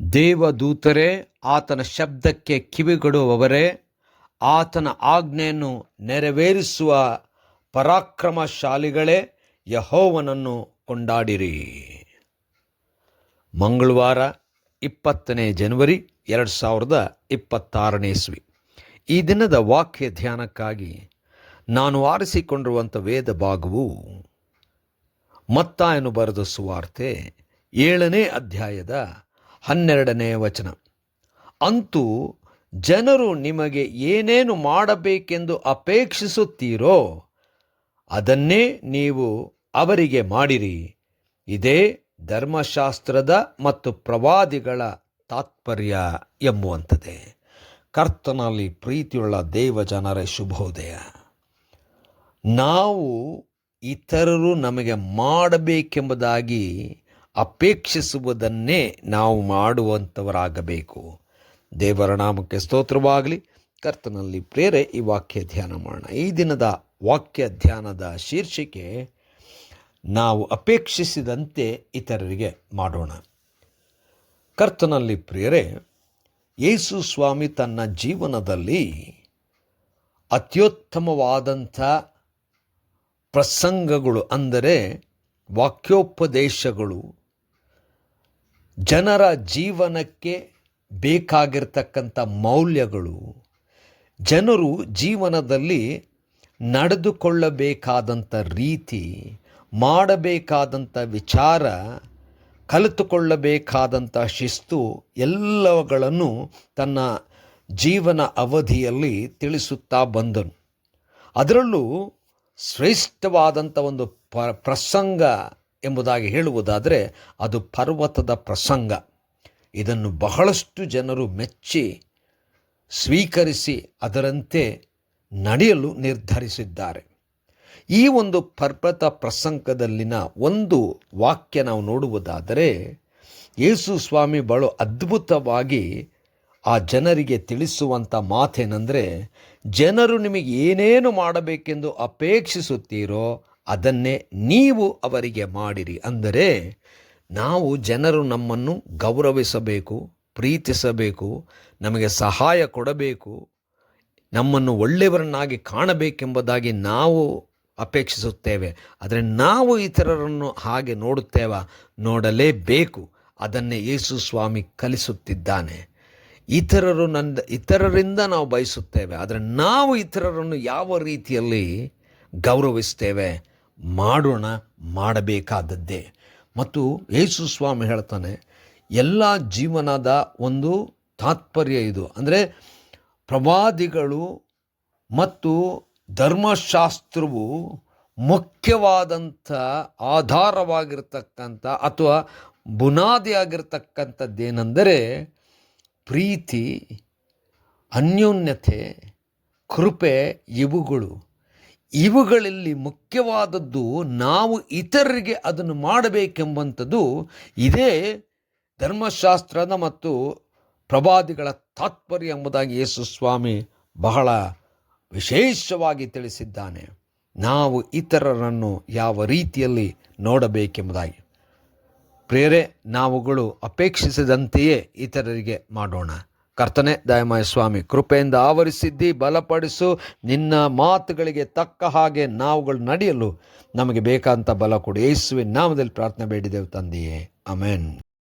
ದೇವದೂತರೇ, ಆತನ ಶಬ್ದಕ್ಕೆ ಕಿವಿಗೊಡುವವರೇ, ಆತನ ಆಜ್ಞೆಯನ್ನು ನೆರವೇರಿಸುವ ಪರಾಕ್ರಮಶಾಲಿಗಳೇ, ಯೆಹೋವನನ್ನು ಕೊಂಡಾಡಿರಿ. ಮಂಗಳವಾರ 20ನೇ ಜನವರಿ 2026ನೇ ಇಸ್ವಿ. ಈ ದಿನದ ವಾಕ್ಯ ಧ್ಯಾನಕ್ಕಾಗಿ ನಾನು ಆರಿಸಿಕೊಂಡಿರುವಂಥ ವೇದ ಭಾಗವು ಮತ್ತಾಯನು ಬರೆದ ಸುವಾರ್ತೆ 7ನೇ ಅಧ್ಯಾಯದ 12ನೇ ವಚನ. ಅಂತೂ ಜನರು ನಿಮಗೆ ಏನೇನು ಮಾಡಬೇಕೆಂದು ಅಪೇಕ್ಷಿಸುತ್ತೀರೋ ಅದನ್ನೇ ನೀವು ಅವರಿಗೆ ಮಾಡಿರಿ. ಇದೇ ಧರ್ಮಶಾಸ್ತ್ರದ ಮತ್ತು ಪ್ರವಾದಿಗಳ ತಾತ್ಪರ್ಯ ಎಂಬುವಂಥದ್ದೇ. ಕರ್ತನಲ್ಲಿ ಪ್ರೀತಿಯುಳ್ಳ ದೇವಜನರ ಶುಭೋದಯ. ನಾವು ಇತರರು ನಮಗೆ ಮಾಡಬೇಕೆಂಬುದಾಗಿ ಅಪೇಕ್ಷಿಸುವುದನ್ನೇ ನಾವು ಮಾಡುವಂಥವರಾಗಬೇಕು. ದೇವರ ನಾಮಕ್ಕೆ ಸ್ತೋತ್ರವಾಗಲಿ. ಕರ್ತನಲ್ಲಿ ಪ್ರೇರೆ ಈ ವಾಕ್ಯ ಧ್ಯಾನ ಮಾಡೋಣ. ಈ ದಿನದ ವಾಕ್ಯ ಧ್ಯಾನದ ಶೀರ್ಷಿಕೆ, ನಾವು ಅಪೇಕ್ಷಿಸಿದಂತೆ ಇತರರಿಗೆ ಮಾಡೋಣ. ಕರ್ತನಲ್ಲಿ ಪ್ರಿಯರೇ, ಯೇಸು ಸ್ವಾಮಿ ತನ್ನ ಜೀವನದಲ್ಲಿ ಅತ್ಯುತ್ತಮವಾದಂಥ ಪ್ರಸಂಗಗಳು, ಅಂದರೆ ವಾಕ್ಯೋಪದೇಶಗಳು, ಜನರ ಜೀವನಕ್ಕೆ ಬೇಕಾಗಿರ್ತಕ್ಕಂಥ ಮೌಲ್ಯಗಳು, ಜನರು ಜೀವನದಲ್ಲಿ ನಡೆದುಕೊಳ್ಳಬೇಕಾದಂಥ ರೀತಿ, ಮಾಡಬೇಕಾದಂಥ ವಿಚಾರ, ಕಲಿತುಕೊಳ್ಳಬೇಕಾದಂಥ ಶಿಸ್ತು ಎಲ್ಲವುಗಳನ್ನು ತನ್ನ ಜೀವನ ಅವಧಿಯಲ್ಲಿ ತಿಳಿಸುತ್ತಾ ಬಂದನು. ಅದರಲ್ಲೂ ಶ್ರೇಷ್ಠವಾದಂಥ ಒಂದು ಪ್ರಸಂಗ ಎಂಬುದಾಗಿ ಹೇಳುವುದಾದರೆ ಅದು ಪರ್ವತದ ಪ್ರಸಂಗ. ಇದನ್ನು ಬಹಳಷ್ಟು ಜನರು ಮೆಚ್ಚಿ ಸ್ವೀಕರಿಸಿ ಅದರಂತೆ ನಡೆಯಲು ನಿರ್ಧರಿಸಿದ್ದಾರೆ. ಈ ಒಂದು ಪರ್ವತ ಪ್ರಸಂಗದಲ್ಲಿನ ಒಂದು ವಾಕ್ಯ ನಾವು ನೋಡುವುದಾದರೆ, ಯೇಸು ಸ್ವಾಮಿ ಬಹಳ ಅದ್ಭುತವಾಗಿ ಆ ಜನರಿಗೆ ತಿಳಿಸುವಂಥ ಮಾತೇನೆಂದರೆ, ಜನರು ನಿಮಗೆ ಏನೇನು ಮಾಡಬೇಕೆಂದು ಅಪೇಕ್ಷಿಸುತ್ತೀರೋ ಅದನ್ನೇ ನೀವು ಅವರಿಗೆ ಮಾಡಿರಿ. ಅಂದರೆ ನಾವು ಜನರು ನಮ್ಮನ್ನು ಗೌರವಿಸಬೇಕು, ಪ್ರೀತಿಸಬೇಕು, ನಮಗೆ ಸಹಾಯ ಕೊಡಬೇಕು, ನಮ್ಮನ್ನು ಒಳ್ಳೆಯವರನ್ನಾಗಿ ಕಾಣಬೇಕೆಂಬುದಾಗಿ ನಾವು ಅಪೇಕ್ಷಿಸುತ್ತೇವೆ. ಆದರೆ ನಾವು ಇತರರನ್ನು ಹಾಗೆ ನೋಡುತ್ತೇವೆ, ನೋಡಲೇಬೇಕು. ಅದನ್ನೇ ಯೇಸು ಸ್ವಾಮಿ ಕಲಿಸುತ್ತಿದ್ದಾನೆ. ಇತರರಿಂದ ನಾವು ಬಯಸುತ್ತೇವೆ, ಆದರೆ ನಾವು ಇತರರನ್ನು ಯಾವ ರೀತಿಯಲ್ಲಿ ಗೌರವಿಸ್ತೇವೆ, ಮಾಡೋಣ, ಮಾಡಬೇಕಾದದ್ದೇ. ಮತ್ತು ಯೇಸು ಸ್ವಾಮಿ ಹೇಳ್ತಾನೆ, ಎಲ್ಲ ಜೀವನದ ಒಂದು ತಾತ್ಪರ್ಯ ಇದು. ಅಂದರೆ ಪ್ರವಾದಿಗಳು ಮತ್ತು ಧರ್ಮಶಾಸ್ತ್ರವು ಮುಖ್ಯವಾದಂಥ ಆಧಾರವಾಗಿರ್ತಕ್ಕಂಥ ಅಥವಾ ಬುನಾದಿಯಾಗಿರ್ತಕ್ಕಂಥದ್ದೇನೆಂದರೆ ಪ್ರೀತಿ, ಅನ್ಯೋನ್ಯತೆ, ಕೃಪೆ. ಇವುಗಳಲ್ಲಿ ಮುಖ್ಯವಾದದ್ದು ನಾವು ಇತರರಿಗೆ ಅದನ್ನು ಮಾಡಬೇಕೆಂಬಂಥದ್ದು ಇದೇ ಧರ್ಮಶಾಸ್ತ್ರದ ಮತ್ತು ಪ್ರವಾದಿಗಳ ತಾತ್ಪರ್ಯ ಎಂಬುದಾಗಿ ಯೇಸು ಸ್ವಾಮಿ ಬಹಳ ವಿಶೇಷವಾಗಿ ತಿಳಿಸಿದ್ದಾನೆ. ನಾವು ಇತರರನ್ನು ಯಾವ ರೀತಿಯಲ್ಲಿ ನೋಡಬೇಕೆಂಬುದಾಗಿ. ಪ್ರೇರೆ, ನಾವುಗಳು ಅಪೇಕ್ಷಿಸಿದಂತೆಯೇ ಇತರರಿಗೆ ಮಾಡೋಣ. ಕರ್ತನೆ, ದಯಮಾಯ ಸ್ವಾಮಿ, ಕೃಪೆಯಿಂದ ಆವರಿಸಿದ್ದಿ, ಬಲಪಡಿಸು. ನಿನ್ನ ಮಾತುಗಳಿಗೆ ತಕ್ಕ ಹಾಗೆ ನಾವುಗಳು ನಡೆಯಲು ನಮಗೆ ಬೇಕಾದಂಥ ಬಲ ಕೊಡು. ಯೇಸುವಿನ ನಾಮದಲ್ಲಿ ಪ್ರಾರ್ಥನೆ ಬೇಡಿದೆವು ತಂದೆಯೇ, ಆಮೆನ್.